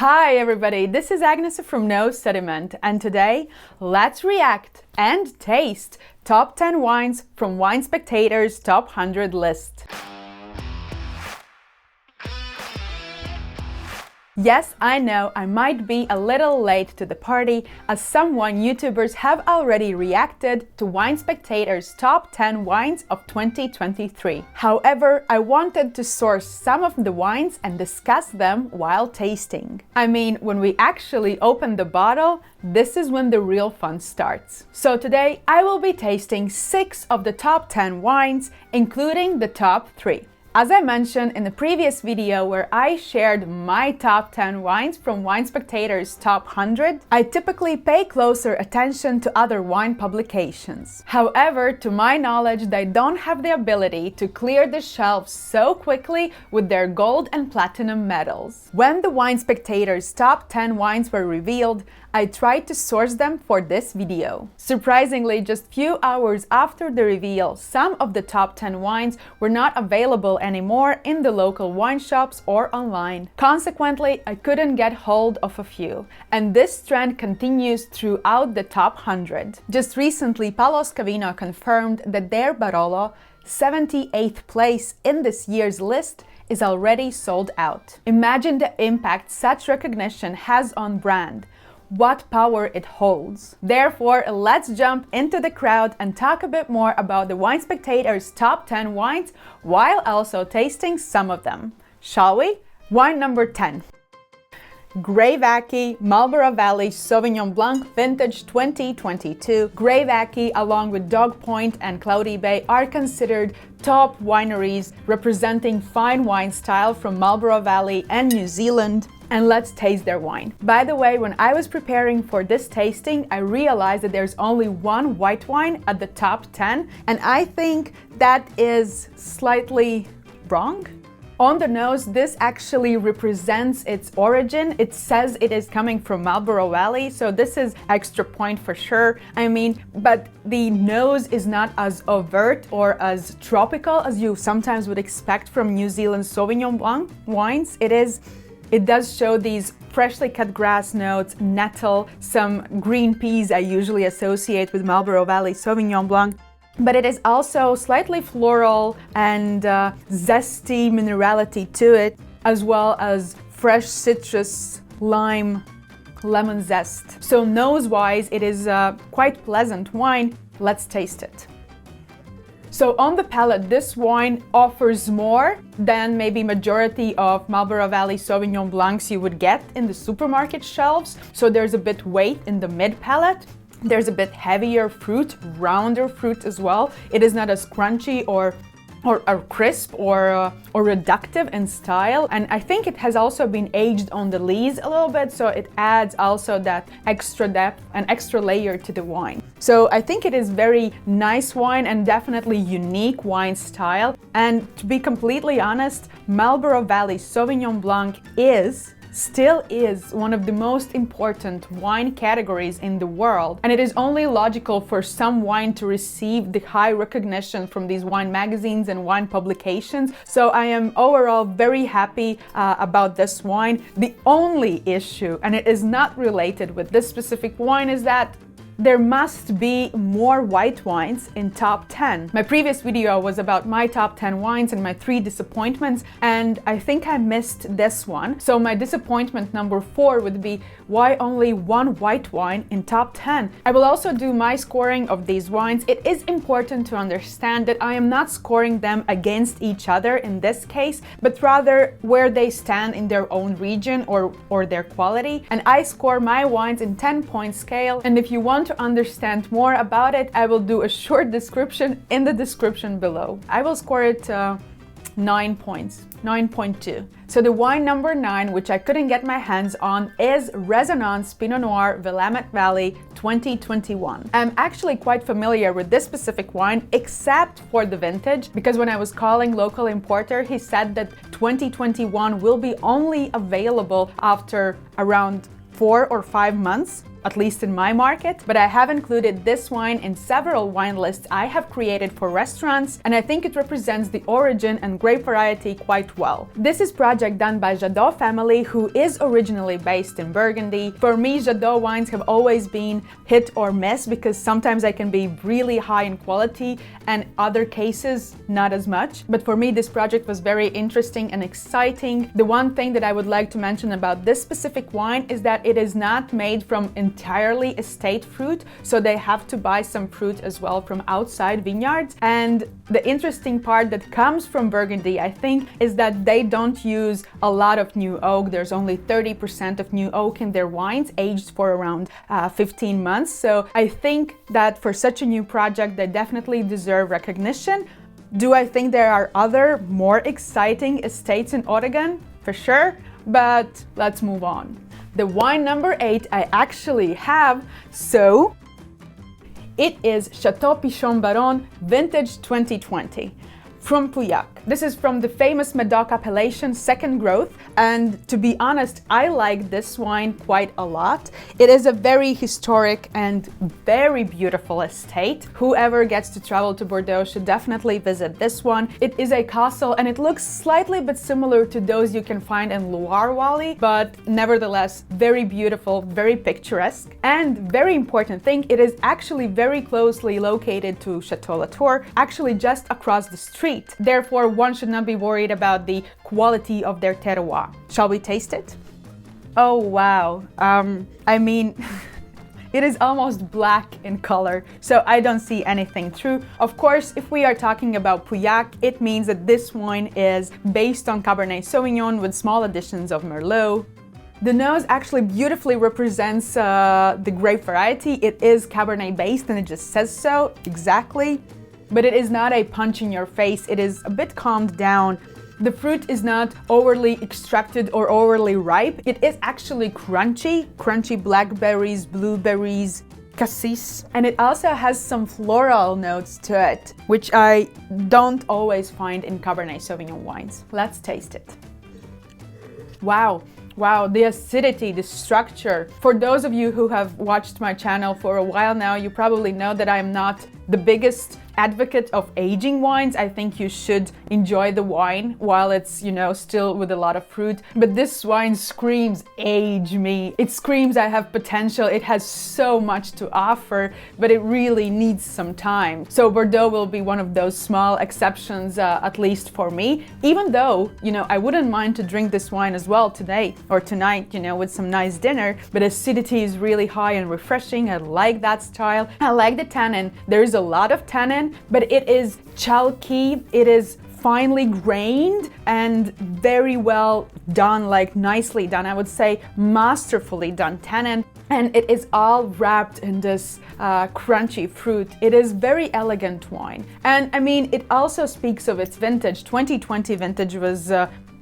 Hi everybody, this is Agnes from Sediment, and today let's react and taste top 10 wines from Wine Spectator's top 100 list. Yes, I know I might be a little late to the party, as some wine YouTubers have already reacted to Wine Spectator's top 10 wines of 2023. However, I wanted to source some of the wines and discuss them while tasting. I mean, when we actually open the bottle, this is when the real fun starts. So today, I will be tasting 6 of the top 10 wines, including the top 3. As I mentioned in the previous video where I shared my top 10 wines from Wine Spectator's top 100, I typically pay closer attention to other wine publications. However, to my knowledge, they don't have the ability to clear the shelves so quickly with their gold and platinum medals. When the Wine Spectator's top 10 wines were revealed, I tried to source them for this video. Surprisingly, just few hours after the reveal, some of the top 10 wines were not available anymore in the local wine shops or online. Consequently, I couldn't get hold of a few, and this trend continues throughout the top 100. Just recently, Palos Cavino confirmed that their Barolo, 78th place in this year's list, is already sold out. Imagine the impact such recognition has on brand. What power it holds. Therefore, let's jump into the crowd and talk a bit more about the Wine Spectator's top 10 wines while also tasting some of them. Shall we? Wine number 10. Greivaki Marlborough Valley Sauvignon Blanc Vintage 2022. Greivaki, along with Dog Point and Cloudy Bay, are considered top wineries representing fine wine style from Marlborough Valley and New Zealand. And let's taste their wine. By the way, when I was preparing for this tasting, I realized that there's only one white wine at the top 10, and I think that is slightly wrong. On the nose, this actually represents its origin. It says it is coming from Marlborough Valley, so this is extra point for sure. I mean, but the nose is not as overt or as tropical as you sometimes would expect from New Zealand Sauvignon Blanc wines. It does show these freshly cut grass notes, nettle, some green peas I usually associate with Marlborough Valley Sauvignon Blanc. But it is also slightly floral and zesty minerality to it, as well as fresh citrus, lime, lemon zest. So nose-wise, it is a quite pleasant wine. Let's taste it. So on the palate, this wine offers more than maybe majority of Marlborough Valley Sauvignon Blancs you would get in the supermarket shelves. So there's a bit weight in the mid palate. There's a bit heavier fruit, rounder fruit as well. It is not as crunchy or crisp or reductive in style, and I think it has also been aged on the lees a little bit, so it adds also that extra depth and extra layer to the wine. So I think it is very nice wine and definitely unique wine style. And to be completely honest, Marlborough Valley Sauvignon Blanc still is one of the most important wine categories in the world, and it is only logical for some wine to receive the high recognition from these wine magazines and wine publications. So I am overall very happy about this wine. The only issue, and it is not related with this specific wine, is that there must be more white wines in top 10. My previous video was about my top 10 wines and my 3 disappointments, and I think I missed this one. So my disappointment number 4 would be why only one white wine in top 10. I will also do my scoring of these wines. It is important to understand that I am not scoring them against each other in this case, but rather where they stand in their own region or their quality. And I score my wines in 10-point scale, and if you want to understand more about it, I will do a short description in the description below. I will score it 9 points, 9.2. So the wine number 9, which I couldn't get my hands on, is Resonance Pinot Noir Willamette Valley 2021. I'm actually quite familiar with this specific wine, except for the vintage, because when I was calling local importer, he said that 2021 will be only available after around 4 or 5 months. at least in my market, but I have included this wine in several wine lists I have created for restaurants, and I think it represents the origin and grape variety quite well. This is project done by Jadot family, who is originally based in Burgundy. For me, Jadot wines have always been hit or miss because sometimes I can be really high in quality and other cases not as much. But for me, this project was very interesting and exciting. The one thing that I would like to mention about this specific wine is that it is not made from entirely estate fruit, so they have to buy some fruit as well from outside vineyards. And the interesting part that comes from Burgundy, I think, is that they don't use a lot of new oak. There's only 30% of new oak in their wines, aged for around 15 months. So I think that for such a new project, they definitely deserve recognition. Do I think there are other more exciting estates in Oregon? For sure, but let's move on. The wine number 8 I actually have, so it is Chateau Pichon Baron Vintage 2020 from Pauillac. This is from the famous Medoc appellation, second growth, and to be honest, I like this wine quite a lot. It is a very historic and very beautiful estate. Whoever gets to travel to Bordeaux should definitely visit this one. It is a castle and it looks slightly bit similar to those you can find in Loire Valley, but nevertheless very beautiful, very picturesque. And very important thing, it is actually very closely located to Chateau Latour, actually just across the street. Therefore, one should not be worried about the quality of their terroir. Shall we taste it? Oh wow, I mean, it is almost black in color, so I don't see anything through. Of course, if we are talking about Pauillac, it means that this wine is based on Cabernet Sauvignon with small additions of Merlot. The nose actually beautifully represents the grape variety. It is Cabernet based and it just says so, exactly. But it is not a punch in your face, it is a bit calmed down. The fruit is not overly extracted or overly ripe. It is actually crunchy blackberries, blueberries, cassis. And it also has some floral notes to it, which I don't always find in Cabernet Sauvignon wines. Let's taste it. Wow, the acidity, the structure. For those of you who have watched my channel for a while now, you probably know that I am not the biggest advocate of aging wines. I think you should enjoy the wine while it's, still with a lot of fruit. But this wine screams age me. It screams I have potential. It has so much to offer, but it really needs some time. So Bordeaux will be one of those small exceptions, at least for me. Even though, I wouldn't mind to drink this wine as well today or tonight, with some nice dinner. But acidity is really high and refreshing. I like that style. I like the tannin. There is a lot of tannin, but it is chalky, it is finely grained and very well done, like nicely done. I would say masterfully done tannin. And it is all wrapped in this crunchy fruit. It is very elegant wine. And I mean, it also speaks of its vintage. 2020 vintage was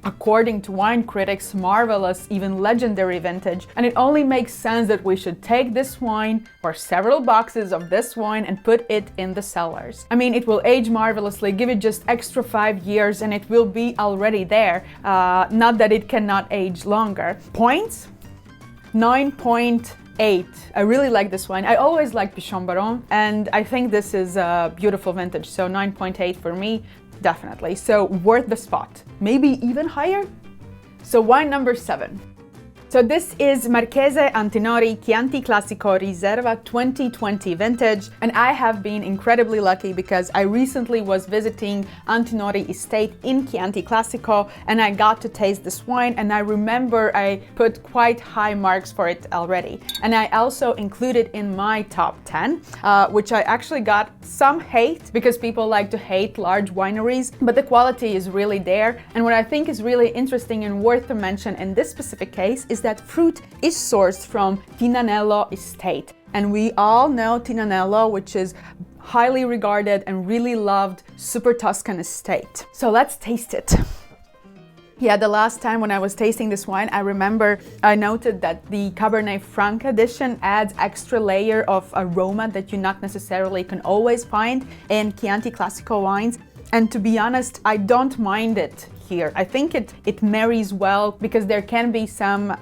according to wine critics, marvelous, even legendary vintage. And it only makes sense that we should take this wine or several boxes of this wine and put it in the cellars. I mean, it will age marvelously, give it just extra 5 years and it will be already there. Not that it cannot age longer. Points? 9.8. I really like this wine. I always like Pichon Baron and I think this is a beautiful vintage. So 9.8 for me. Definitely, so worth the spot. Maybe even higher? So wine number 7. So this is Marchese Antinori Chianti Classico Riserva 2020 vintage, and I have been incredibly lucky because I recently was visiting Antinori estate in Chianti Classico and I got to taste this wine, and I remember I put quite high marks for it already. And I also included in my top 10, which I actually got some hate because people like to hate large wineries, but the quality is really there. And what I think is really interesting and worth to mention in this specific case is that fruit is sourced from Tinanello estate. And we all know Tinanello, which is highly regarded and really loved super Tuscan estate. So let's taste it. Yeah, the last time when I was tasting this wine, I remember I noted that the Cabernet Franc edition adds extra layer of aroma that you not necessarily can always find in Chianti Classico wines. And to be honest, I don't mind it here. I think it marries well because there can be some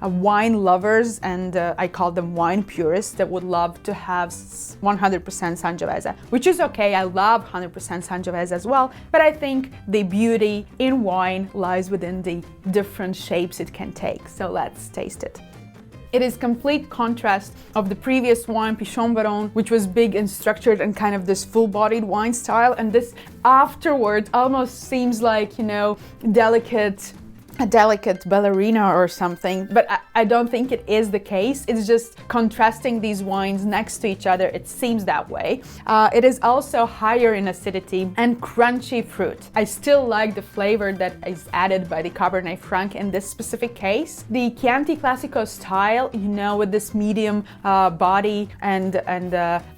wine lovers, and I call them wine purists, that would love to have 100% Sangiovese, which is okay. I love 100% Sangiovese as well, but I think the beauty in wine lies within the different shapes it can take. So let's taste it. It is complete contrast of the previous wine, Pichon Baron, which was big and structured and kind of this full-bodied wine style. And this afterwards almost seems like, you know, a delicate ballerina or something, but I don't think it is the case. It's just contrasting these wines next to each other. It seems that way. It is also higher in acidity and crunchy fruit. I still like the flavor that is added by the Cabernet Franc in this specific case. The Chianti Classico style, you know, with this medium body and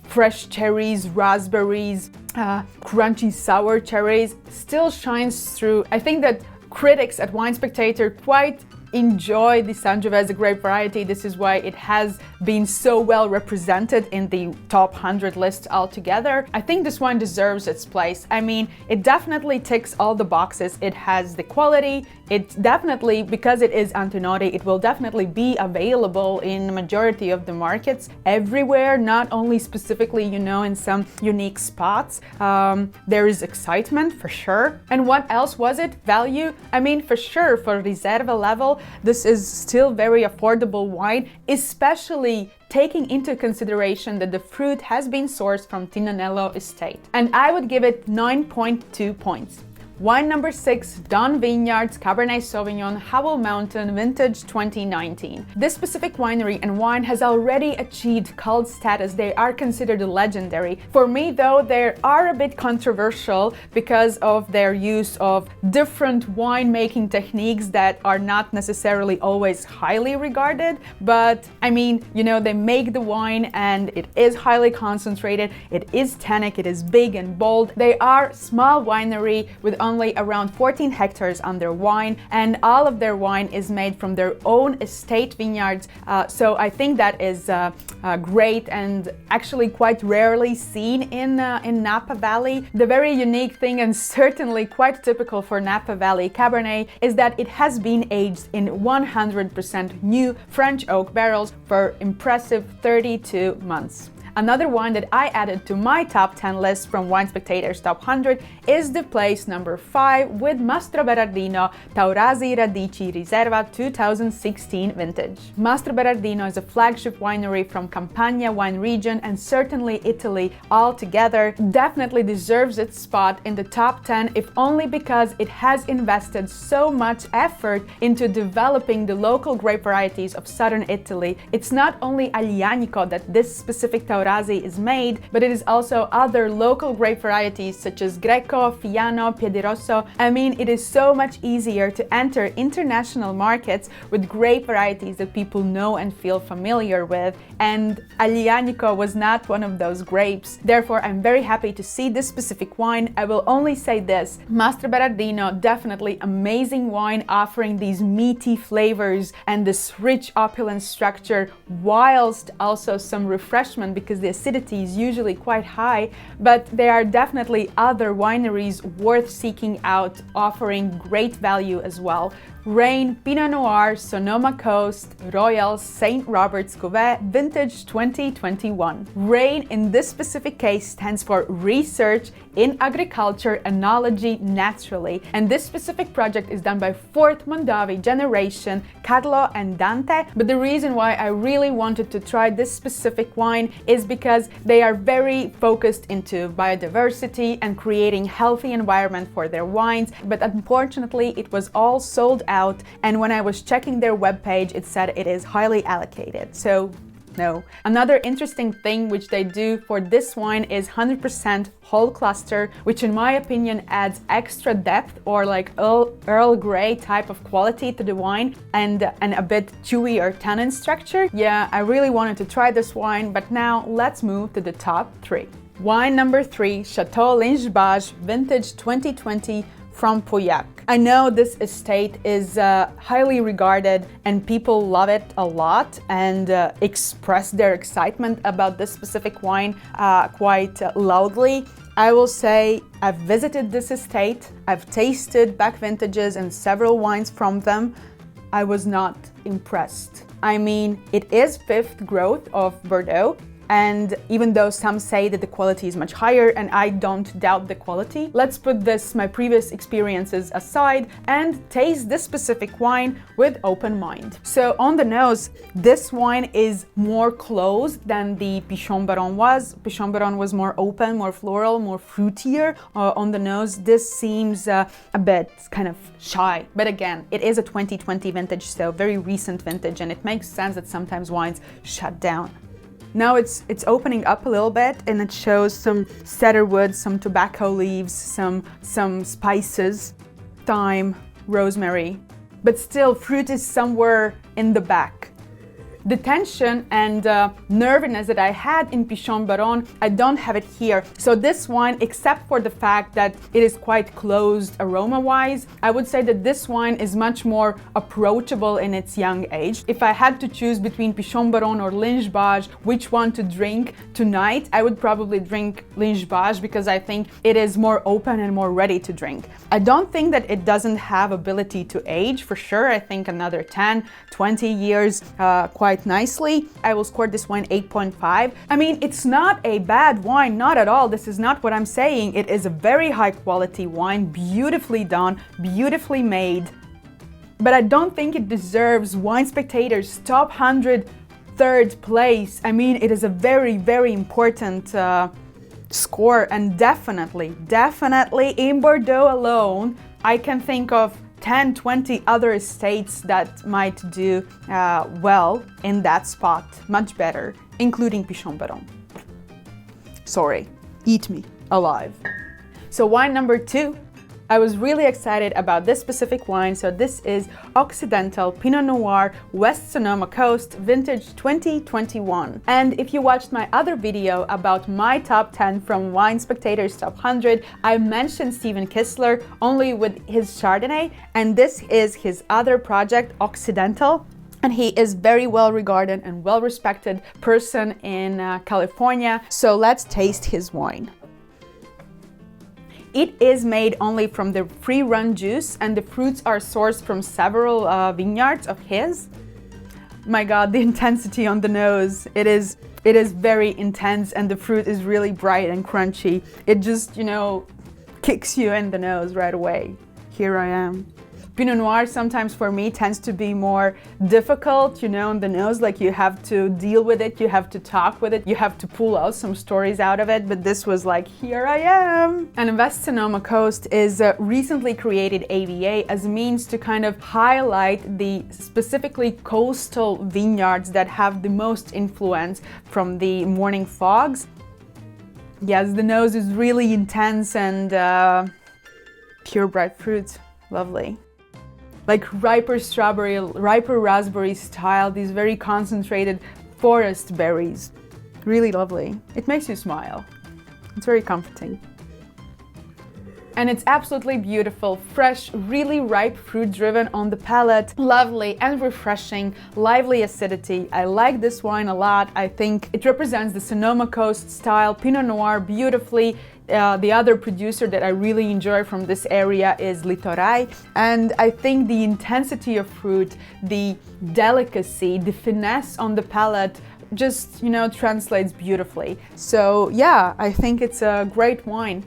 fresh cherries, raspberries, crunchy sour cherries, still shines through. I think that critics at Wine Spectator quite enjoy the Sangiovese grape variety. This is why it has been so well represented in the top 100 list altogether. I think this wine deserves its place. I mean, it definitely ticks all the boxes. It has the quality. It definitely, because it is Antinori, it will definitely be available in the majority of the markets everywhere, not only specifically, you know, in some unique spots. There is excitement for sure. And what else was it? Value? I mean, for sure, for Riserva level, this is still very affordable wine, especially taking into consideration that the fruit has been sourced from Tignanello estate. And I would give it 9.2 points. Wine number 6, Don Vineyards Cabernet Sauvignon Howell Mountain Vintage 2019. This specific winery and wine has already achieved cult status. They are considered legendary. For me though, they are a bit controversial because of their use of different winemaking techniques that are not necessarily always highly regarded. But I mean, you know, they make the wine and it is highly concentrated, it is tannic, it is big and bold. They are small winery with only around 14 hectares on their wine, and all of their wine is made from their own estate vineyards. So I think that is great and actually quite rarely seen in Napa Valley. The very unique thing, and certainly quite typical for Napa Valley Cabernet, is that it has been aged in 100% new French oak barrels for impressive 32 months. Another wine that I added to my top 10 list from Wine Spectator's top 100 is the place number 5 with Mastro Berardino Taurasi Radici Riserva 2016 vintage. Mastro Berardino is a flagship winery from Campania wine region and certainly Italy altogether. Definitely deserves its spot in the top 10, if only because it has invested so much effort into developing the local grape varieties of southern Italy. It's not only Aglianico that this specific Taurasi is made, but it is also other local grape varieties such as Greco, Fiano, Piedirosso. I mean, it is so much easier to enter international markets with grape varieties that people know and feel familiar with, and Aglianico was not one of those grapes. Therefore, I'm very happy to see this specific wine. I will only say this: Mastro Berardino, definitely amazing wine, offering these meaty flavors and this rich opulent structure, whilst also some refreshment because the acidity is usually quite high. But there are definitely other wineries worth seeking out, offering great value as well. Rain, Pinot Noir, Sonoma Coast, Royal, St. Robert's Cuvée, Vintage 2021. RAIN in this specific case stands for Research in Agriculture, Enology, Naturally. And this specific project is done by fourth Mondavi generation, Carlo and Dante. But the reason why I really wanted to try this specific wine is because they are very focused into biodiversity and creating healthy environment for their wines. But unfortunately, it was all sold out, and when I was checking their webpage, it said it is highly allocated. So no. Another interesting thing which they do for this wine is 100% whole cluster, which in my opinion adds extra depth, or like Earl Grey type of quality to the wine, and a bit chewier tannin structure. Yeah, I really wanted to try this wine, but now let's move to the top 3. Wine number 3, Chateau Lingebage Vintage 2020 from Pauillac. I know this estate is highly regarded and people love it a lot and express their excitement about this specific wine quite loudly. I will say I've visited this estate, I've tasted back vintages and several wines from them. I was not impressed. I mean, it is fifth growth of Bordeaux, and even though some say that the quality is much higher, and I don't doubt the quality, let's put my previous experiences aside and taste this specific wine with open mind. So on the nose, this wine is more closed than the Pichon Baron was. Pichon Baron was more open, more floral, more fruitier. On the nose, this seems a bit kind of shy. But again, it is a 2020 vintage, so very recent vintage, and it makes sense that sometimes wines shut down. Now it's opening up a little bit, and it shows some cedar wood, some tobacco leaves, some spices, thyme, rosemary, but still fruit is somewhere in the back. The tension and nervousness that I had in Pichon Baron, I don't have it here. So this wine, except for the fact that it is quite closed aroma-wise, I would say that this wine is much more approachable in its young age. If I had to choose between Pichon Baron or Linge-Bage, which one to drink tonight, I would probably drink Linge-Bage because I think it is more open and more ready to drink. I don't think that it doesn't have ability to age, for sure. I think another 10, 20 years quite nicely. I will score this wine 8.5. I mean, it's not a bad wine, not at all. This is not what I'm saying. It is a very high quality wine, beautifully done, beautifully made. But I don't think it deserves Wine Spectator's top 100 third place. I mean, it is a very, very important score, and definitely in Bordeaux alone, I can think of 10, 20 other estates that might do well in that spot, much better, including Pichon Baron. Sorry, eat me alive. So wine number 2. I was really excited about this specific wine. So this is Occidental Pinot Noir, West Sonoma Coast, vintage 2021. And if you watched my other video about my top 10 from Wine Spectator's top 100, I mentioned Steven Kistler only with his Chardonnay, and this is his other project, Occidental. And he is very well regarded and well respected person in California. So let's taste his wine. It is made only from the free-run juice, and the fruits are sourced from several vineyards of his. My God, the intensity on the nose, it is very intense, and the fruit is really bright and crunchy. It just, kicks you in the nose right away. Here I am. Pinot Noir sometimes for me tends to be more difficult, on the nose, like you have to deal with it, you have to talk with it, you have to pull out some stories out of it, but this was like, here I am. And West Sonoma Coast is a recently created AVA as a means to kind of highlight the specifically coastal vineyards that have the most influence from the morning fogs. Yes, the nose is really intense and pure bright fruit, lovely. Like riper strawberry, riper raspberry style, these very concentrated forest berries. Really lovely. It makes you smile. It's very comforting. And it's absolutely beautiful, fresh, really ripe fruit driven on the palate. Lovely and refreshing, lively acidity. I like this wine a lot. I think it represents the Sonoma Coast style Pinot Noir beautifully. The other producer that I really enjoy from this area is Litorai, and I think the intensity of fruit, the delicacy, the finesse on the palate just, translates beautifully. So yeah, I think it's a great wine,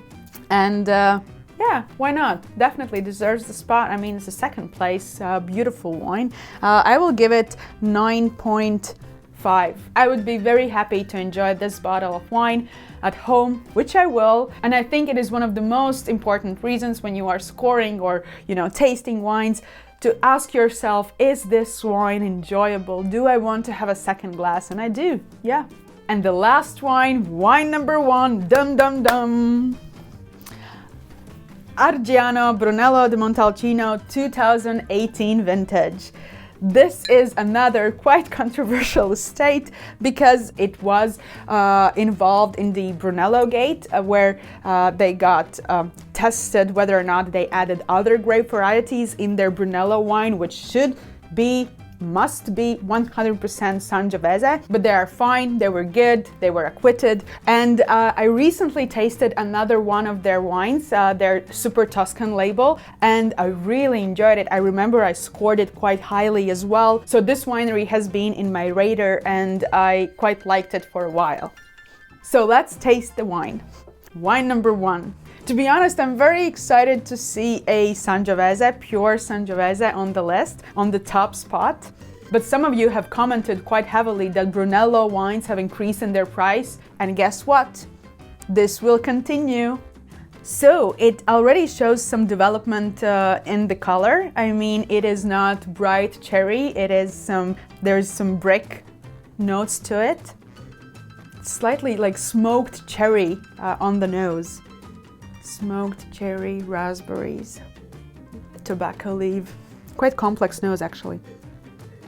and yeah, why not? Definitely deserves the spot. I mean, it's a second place, beautiful wine. I will give it 9.5. I would be very happy to enjoy this bottle of wine at home, which I will, and I think it is one of the most important reasons when you are scoring or, tasting wines, to ask yourself, is this wine enjoyable? Do I want to have a second glass? And I do, yeah. And the last wine number 1, dum dum dum. Argiano Brunello di Montalcino 2018 vintage. This is another quite controversial estate because it was involved in the Brunello Gate, where they got tested whether or not they added other grape varieties in their Brunello wine, which should be must be 100% Sangiovese, but they are fine, they were good, they were acquitted. And I recently tasted another one of their wines, their Super Tuscan label, and I really enjoyed it. I remember I scored it quite highly as well. So this winery has been in my radar and I quite liked it for a while. So let's taste the wine. Wine number 1. To be honest, I'm very excited to see a Sangiovese, pure Sangiovese on the list, on the top spot. But some of you have commented quite heavily that Brunello wines have increased in their price, and guess what? This will continue. So it already shows some development in the color. I mean, it is not bright cherry, there's some brick notes to it. Slightly like smoked cherry on the nose. Smoked cherry, raspberries, tobacco leaf. Quite complex nose actually.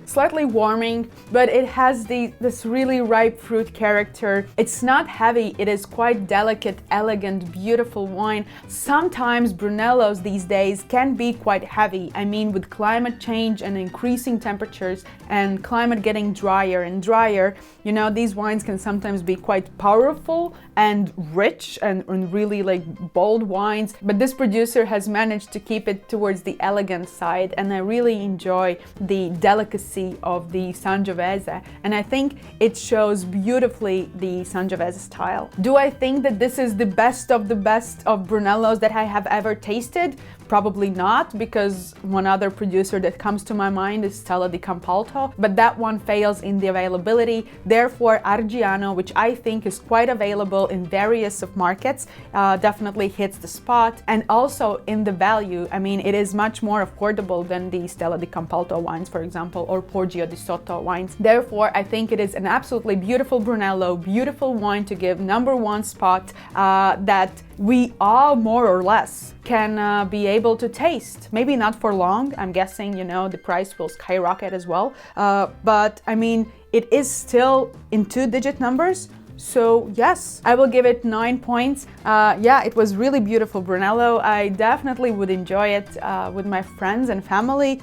Slightly warming, but it has this really ripe fruit character. It's not heavy, it is quite delicate, elegant, beautiful wine. Sometimes Brunellos these days can be quite heavy. I mean, with climate change and increasing temperatures and climate getting drier and drier, you know, these wines can sometimes be quite powerful and rich and really like bold wines. But this producer has managed to keep it towards the elegant side, and I really enjoy the delicacy of the Sangiovese, and I think it shows beautifully the Sangiovese style. Do I think that this is the best of Brunellos that I have ever tasted? Probably not, because one other producer that comes to my mind is Stella di Campalto, but that one fails in the availability. Therefore, Argiano, which I think is quite available in various of markets, definitely hits the spot. And also in the value, I mean, it is much more affordable than the Stella di Campalto wines, for example, or Poggio di Sotto wines. Therefore, I think it is an absolutely beautiful Brunello, beautiful wine to give #1 spot that we all more or less can be able to taste. Maybe not for long. I'm guessing, you know, the price will skyrocket as well. But I mean, it is still in 2-digit numbers. So yes, I will give it 9 points. Yeah, it was really beautiful Brunello. I definitely would enjoy it with my friends and family.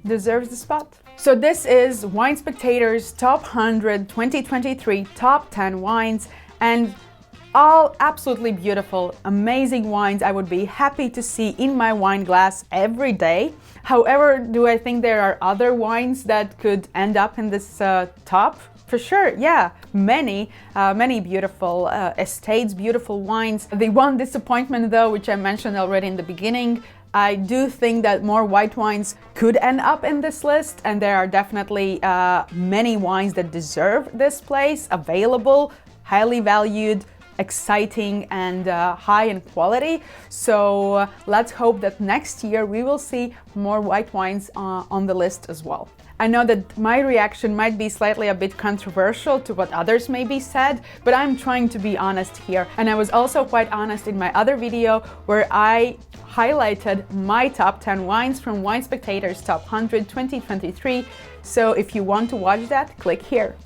Deserves the spot. So this is Wine Spectator's Top 100 2023 Top 10 wines, and all absolutely beautiful, amazing wines I would be happy to see in my wine glass every day. However, do I think there are other wines that could end up in this top? For sure, yeah, many beautiful estates, beautiful wines. The one disappointment though, which I mentioned already in the beginning, I do think that more white wines could end up in this list, and there are definitely many wines that deserve this place, available, highly valued, exciting, and high in quality. So let's hope that next year we will see more white wines on the list as well. I know that my reaction might be slightly a bit controversial to what others maybe said, but I'm trying to be honest here. And I was also quite honest in my other video where I highlighted my top 10 wines from Wine Spectator's Top 100 2023. So if you want to watch that, click here.